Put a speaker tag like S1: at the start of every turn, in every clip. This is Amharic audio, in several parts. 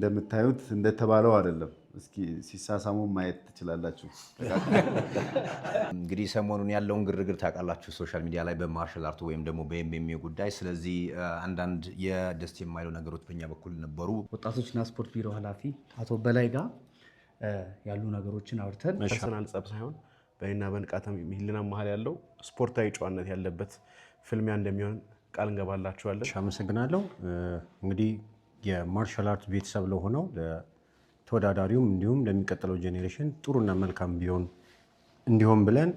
S1: እንደምታዩት እንደተባለው አይደለም። እስኪ ሲሳሳሙ ማየት ትችላላችሁ።
S2: እንግዲህ ሰሞኑን ያለውን ግርግር ታውቃላችሁ ሶሻል ሚዲያ ላይ በማርሻል አርቱ ወይም ደግሞ በኤምኤምኤ ጉዳይ። ስለዚህ አንዳንድ የደስ የማይሉ ነገሮች በእኛ በኩል ነበሩ።
S3: ወጣቶችና ስፖርት ቢሮ ኃላፊ አቶ በላይ ጋር ያሉ ነገሮችን አውርተን
S4: ፐርሰናል ጸብ ሳይሆን በእኔና በንቃተ ህሊና መሀል ያለው ስፖርታዊ ጨዋነት ያለበት ፍልሚያ እንደሚሆን ቃል እንገባላችኋለን።
S5: አመሰግናለሁ። እንግዲህ የማርሻል አርት ቤተሰብ ለሆነው ተወዳዳሪውም እንዲሁም ለሚቀጥለው ጄኔሬሽን ጥሩና መልካም እንዲሆን ብለን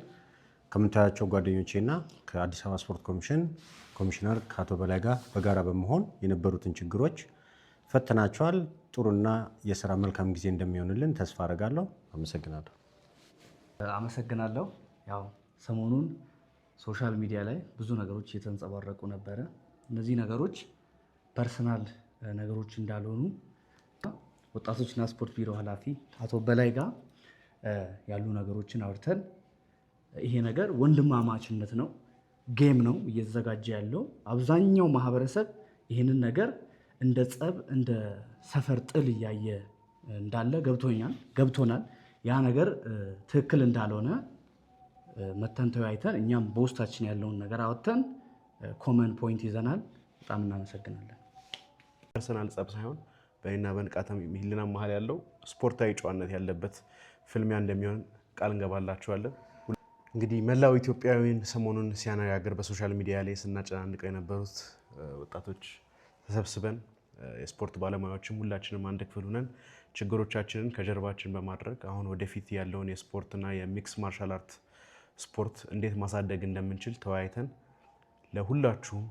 S5: ከምታያቸው ጓደኞቼና ከአዲስ አበባ ስፖርት ኮሚሽን ኮሚሽነር ከአቶ በላይ ጋር በጋራ በመሆን የነበሩትን ችግሮች ፈተናቸዋል። ጥሩና የስራ መልካም ጊዜ እንደሚሆንልን ተስፋ አደርጋለሁ።
S3: አመሰግናለሁ። ያው ሰሞኑን ሶሻል ሚዲያ ላይ ብዙ ነገሮች እየተንጸባረቁ ነበረ። እነዚህ ነገሮች ፐርሰናል ነገሮች እንዳልሆኑ ወጣቶችና ስፖርት ቢሮ ኃላፊ አቶ በላይ ጋር ያሉ ነገሮችን አውርተን ይሄ ነገር ወንድማማችነት ነው፣ ጌም ነው እየተዘጋጀ ያለው። አብዛኛው ማህበረሰብ ይህንን ነገር እንደ ጸብ፣ እንደ ሰፈር ጥል እያየ እንዳለ ገብቶናል። ያ ነገር ትክክል እንዳልሆነ መተን ተወያይተን እኛም በውስጣችን ያለውን ነገር አወጥተን ኮመን ፖይንት ይዘናል። በጣም እናመሰግናለን።
S4: ፐርሰናል ጸብ ሳይሆን በእኔና በንቃተ ህሊና መሀል ያለው ስፖርታዊ ጨዋነት ያለበት ፍልሚያ እንደሚሆን ቃል እንገባላችኋለን። እንግዲህ መላው ኢትዮጵያዊን ሰሞኑን ሲያነጋግር በሶሻል ሚዲያ ላይ ስናጨናንቀው የነበሩት ወጣቶች ተሰብስበን የስፖርት ባለሙያዎችም ሁላችንም አንድ ክፍል ሆነን ችግሮቻችንን ከጀርባችን በማድረግ አሁን ወደፊት ያለውን የስፖርትና የሚክስ ማርሻል አርት ስፖርት እንዴት ማሳደግ እንደምንችል ተወያይተን ለሁላችሁም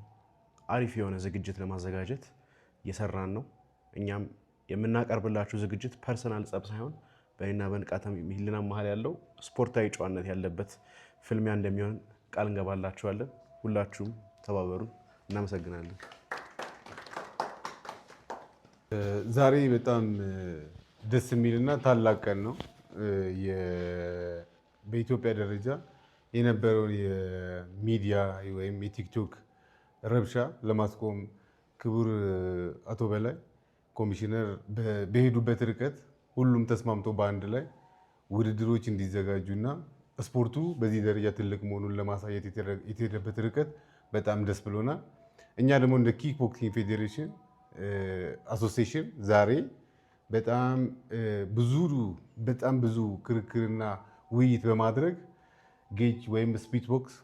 S4: አሪፍ የሆነ ዝግጅት ለማዘጋጀት እየሰራን ነው። እኛም የምናቀርብላችሁ ዝግጅት ፐርሰናል ጸብ ሳይሆን በእኔና በንቃተ ህሊና መሀል ያለው ስፖርታዊ ጨዋነት ያለበት ፍልሚያ እንደሚሆን ቃል እንገባላችኋለን። ሁላችሁም ተባበሩ። እናመሰግናለን።
S1: ዛሬ በጣም ደስ የሚልና ታላቅ ቀን ነው። በኢትዮጵያ ደረጃ የነበረውን የሚዲያ ወይም የቲክቶክ ረብሻ ለማስቆም ክቡር አቶ በላይ ኮሚሽነር በሄዱበት ርቀት ሁሉም ተስማምቶ በአንድ ላይ ውድድሮች እንዲዘጋጁና ስፖርቱ በዚህ ደረጃ ትልቅ መሆኑን ለማሳየት የተሄደበት ርቀት በጣም ደስ ብሎናል። እኛ ደግሞ እንደ ኪክ ቦክሲንግ ፌዴሬሽን አሶሲዬሽን ዛሬ በጣም ብዙ ክርክርና ውይይት በማድረግ ጌጅ ወይም ስፒድ ቦክስ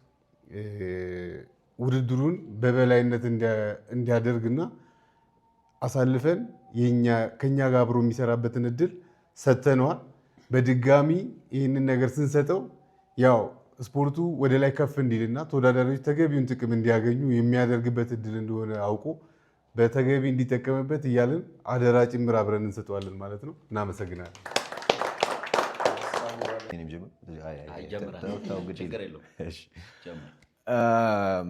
S1: ውድድሩን በበላይነት እንዲያደርግና አሳልፈን ከኛ ጋር አብሮ የሚሰራበትን እድል ሰጥተነዋል። በድጋሚ ይህንን ነገር ስንሰጠው ያው ስፖርቱ ወደ ላይ ከፍ እንዲልና ተወዳዳሪዎች ተገቢውን ጥቅም እንዲያገኙ የሚያደርግበት እድል እንደሆነ አውቆ በተገቢ እንዲጠቀምበት እያልን አደራ ጭምር አብረን እንሰጠዋለን ማለት ነው። እናመሰግናለን።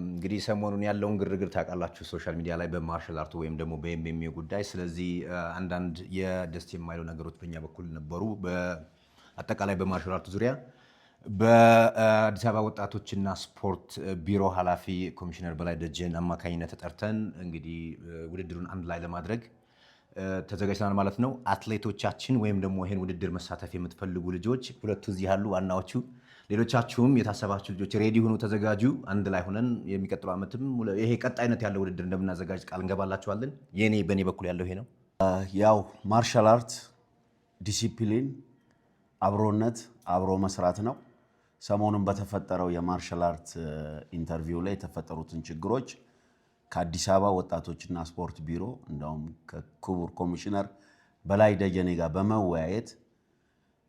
S2: እንግዲህ ሰሞኑን ያለውን ግርግር ታውቃላችሁ ሶሻል ሚዲያ ላይ በማርሻል አርቱ ወይም ደግሞ በኤምኤምኤ ጉዳይ። ስለዚህ አንዳንድ የደስ የማይሉ ነገሮች በእኛ በኩል ነበሩ። በአጠቃላይ በማርሻል አርቱ ዙሪያ በአዲስ አበባ ወጣቶችና ስፖርት ቢሮ ኃላፊ ኮሚሽነር በላይ ደጀን አማካኝነት ተጠርተን እንግዲህ ውድድሩን አንድ ላይ ለማድረግ ተዘጋጅተናል ማለት ነው። አትሌቶቻችን ወይም ደግሞ ይሄን ውድድር መሳተፍ የምትፈልጉ ልጆች ሁለቱ እዚህ ያሉ ዋናዎቹ፣ ሌሎቻችሁም የታሰባችሁ ልጆች ሬዲ ሆኑ፣ ተዘጋጁ። አንድ ላይ ሆነን የሚቀጥለው ዓመትም ይሄ ቀጣይነት ያለው ውድድር እንደምናዘጋጅ ቃል እንገባላችኋለን። በእኔ በኩል ያለው ይሄ ነው።
S6: ያው ማርሻል አርት ዲሲፕሊን፣ አብሮነት፣ አብሮ መስራት ነው። ሰሞኑን በተፈጠረው የማርሻል አርት ኢንተርቪው ላይ የተፈጠሩትን ችግሮች ከአዲስ አበባ ወጣቶችና ስፖርት ቢሮ እንደውም ከክቡር ኮሚሽነር በላይ ደጀኔ ጋር በመወያየት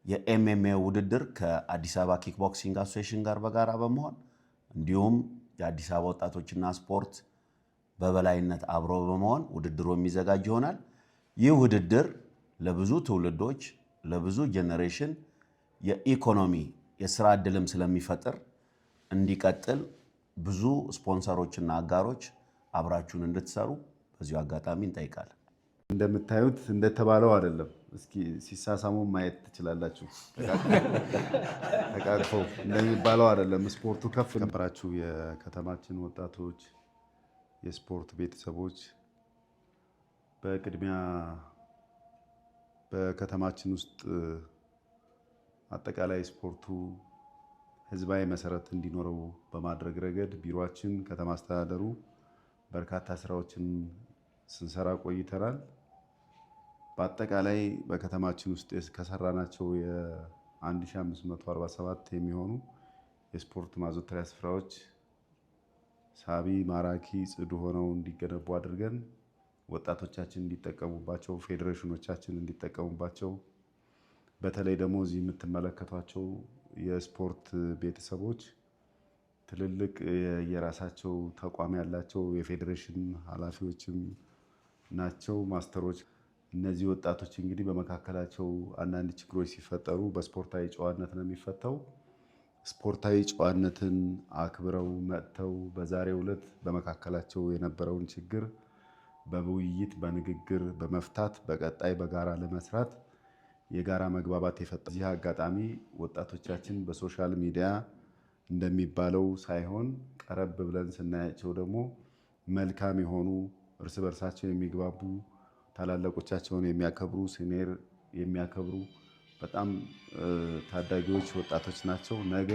S6: የኤምኤምኤ ውድድር ከአዲስ አበባ ኪክ ቦክሲንግ አሶሲዬሽን ጋር በጋራ በመሆን እንዲሁም የአዲስ አበባ ወጣቶችና ስፖርት በበላይነት አብሮ በመሆን ውድድሩ የሚዘጋጅ ይሆናል። ይህ ውድድር ለብዙ ትውልዶች ለብዙ ጄኔሬሽን የኢኮኖሚ የስራ ዕድልም ስለሚፈጥር እንዲቀጥል ብዙ ስፖንሰሮችና አጋሮች አብራችሁን እንድትሰሩ በዚሁ አጋጣሚ እንጠይቃለን።
S1: እንደምታዩት እንደተባለው አይደለም። እስኪ ሲሳሳሙ ማየት ትችላላችሁ። ተቃቅፈው እንደሚባለው አይደለም። ስፖርቱ ከፍ ነበራችሁ። የከተማችን ወጣቶች፣ የስፖርት ቤተሰቦች በቅድሚያ
S6: በከተማችን ውስጥ አጠቃላይ ስፖርቱ ህዝባዊ መሰረት እንዲኖረው በማድረግ ረገድ ቢሮአችን ከተማ አስተዳደሩ በርካታ ስራዎችን ስንሰራ ቆይተናል። በአጠቃላይ በከተማችን ውስጥ ከሰራናቸው የ1547 የሚሆኑ የስፖርት ማዘውተሪያ ስፍራዎች ሳቢ፣ ማራኪ፣ ጽዱ ሆነው እንዲገነቡ አድርገን ወጣቶቻችን እንዲጠቀሙባቸው፣ ፌዴሬሽኖቻችን እንዲጠቀሙባቸው፣ በተለይ ደግሞ እዚህ የምትመለከቷቸው የስፖርት ቤተሰቦች ትልልቅ የራሳቸው ተቋም ያላቸው የፌዴሬሽን ኃላፊዎችም ናቸው፣ ማስተሮች። እነዚህ ወጣቶች እንግዲህ በመካከላቸው አንዳንድ ችግሮች ሲፈጠሩ በስፖርታዊ ጨዋነት ነው የሚፈታው። ስፖርታዊ ጨዋነትን አክብረው መጥተው በዛሬው ዕለት በመካከላቸው የነበረውን ችግር በውይይት በንግግር በመፍታት በቀጣይ በጋራ ለመስራት የጋራ መግባባት የፈጠሩ። እዚህ አጋጣሚ ወጣቶቻችን በሶሻል ሚዲያ እንደሚባለው ሳይሆን ቀረብ ብለን ስናያቸው ደግሞ መልካም የሆኑ እርስ በርሳቸው የሚግባቡ ታላላቆቻቸውን የሚያከብሩ ሲኒየር የሚያከብሩ በጣም ታዳጊዎች ወጣቶች ናቸው። ነገ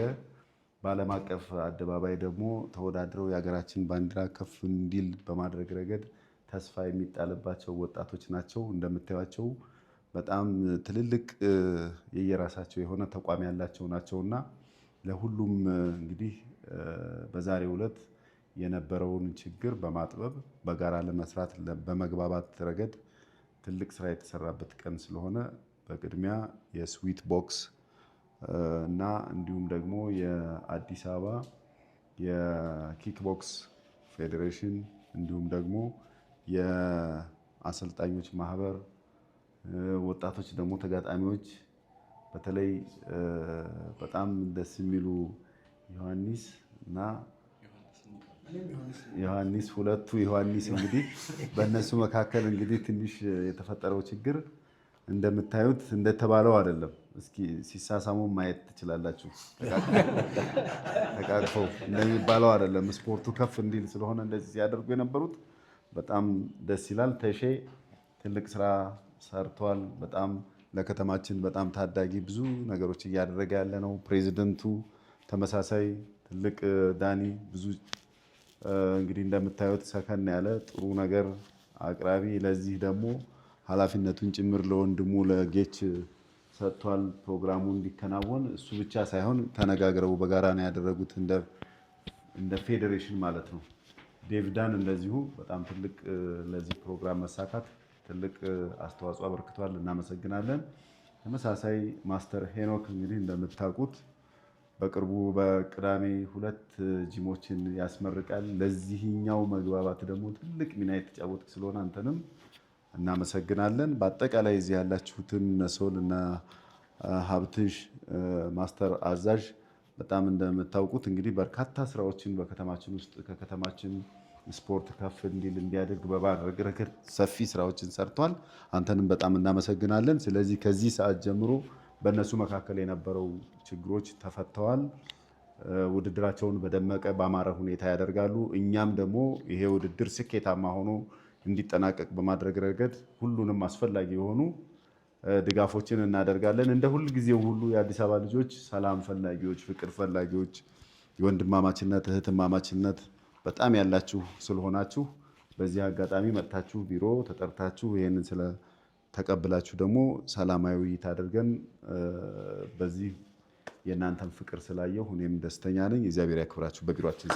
S6: በዓለም አቀፍ አደባባይ ደግሞ ተወዳድረው የሀገራችን ባንዲራ ከፍ እንዲል በማድረግ ረገድ ተስፋ የሚጣልባቸው ወጣቶች ናቸው። እንደምታዩቸው በጣም ትልልቅ የየራሳቸው የሆነ ተቋም ያላቸው ናቸውና ለሁሉም እንግዲህ በዛሬው ዕለት የነበረውን ችግር በማጥበብ በጋራ ለመስራት በመግባባት ረገድ ትልቅ ስራ የተሰራበት ቀን ስለሆነ በቅድሚያ የስዊት ቦክስ እና እንዲሁም ደግሞ የአዲስ አበባ የኪክ ቦክስ ፌዴሬሽን እንዲሁም ደግሞ የአሰልጣኞች ማህበር ወጣቶች ደግሞ ተጋጣሚዎች በተለይ በጣም ደስ የሚሉ ዮሐንስ እና ዮሐንስ ሁለቱ ዮሐንስ እንግዲህ በእነሱ መካከል እንግዲህ ትንሽ የተፈጠረው ችግር እንደምታዩት እንደተባለው አይደለም። እስኪ ሲሳሳሙ ማየት ትችላላችሁ። ተቃቅፈው እንደሚባለው አይደለም። ስፖርቱ ከፍ እንዲል ስለሆነ እንደዚህ ሲያደርጉ የነበሩት በጣም ደስ ይላል። ተሼ ትልቅ ስራ ሰርቷል። በጣም ለከተማችን በጣም ታዳጊ ብዙ ነገሮች እያደረገ ያለ ነው። ፕሬዚደንቱ ተመሳሳይ ትልቅ ዳኒ ብዙ እንግዲህ እንደምታዩት ሰከን ያለ ጥሩ ነገር አቅራቢ ለዚህ ደግሞ ኃላፊነቱን ጭምር ለወንድሙ ለጌች ሰጥቷል። ፕሮግራሙ እንዲከናወን እሱ ብቻ ሳይሆን ተነጋግረው በጋራ ነው ያደረጉት እንደ ፌዴሬሽን ማለት ነው። ዴቪዳን እንደዚሁ በጣም ትልቅ ለዚህ ፕሮግራም መሳካት ትልቅ አስተዋጽኦ አበርክቷል። እናመሰግናለን። ተመሳሳይ ማስተር ሄኖክ እንግዲህ እንደምታውቁት በቅርቡ በቅዳሜ 2 ጂሞችን ያስመርቃል። ለዚህኛው መግባባት ደግሞ ትልቅ ሚና የተጫወትክ ስለሆነ አንተንም እናመሰግናለን። በአጠቃላይ እዚህ ያላችሁትን ነሶል እና ሀብትሽ ማስተር አዛዥ በጣም እንደምታውቁት እንግዲህ በርካታ ስራዎችን በከተማችን ውስጥ ከከተማችን ስፖርት ከፍ እንዲል እንዲያደርግ በማድረግ ረገድ ሰፊ ስራዎችን ሰርቷል። አንተንም በጣም እናመሰግናለን። ስለዚህ ከዚህ ሰዓት ጀምሮ በእነሱ መካከል የነበረው ችግሮች ተፈተዋል። ውድድራቸውን በደመቀ ባማረ ሁኔታ ያደርጋሉ። እኛም ደግሞ ይሄ ውድድር ስኬታማ ሆኖ እንዲጠናቀቅ በማድረግ ረገድ ሁሉንም አስፈላጊ የሆኑ ድጋፎችን እናደርጋለን። እንደ ሁል ጊዜው ሁሉ የአዲስ አበባ ልጆች ሰላም ፈላጊዎች፣ ፍቅር ፈላጊዎች፣ የወንድማማችነት እህትማማችነት በጣም ያላችሁ ስለሆናችሁ በዚህ አጋጣሚ መጥታችሁ ቢሮ ተጠርታችሁ ይህንን ስለተቀብላችሁ ደግሞ ሰላማዊ ውይይት አድርገን በዚህ የእናንተን ፍቅር ስላየሁ እኔም ደስተኛ ነኝ። እግዚአብሔር ያክብራችሁ። በቢሮአችን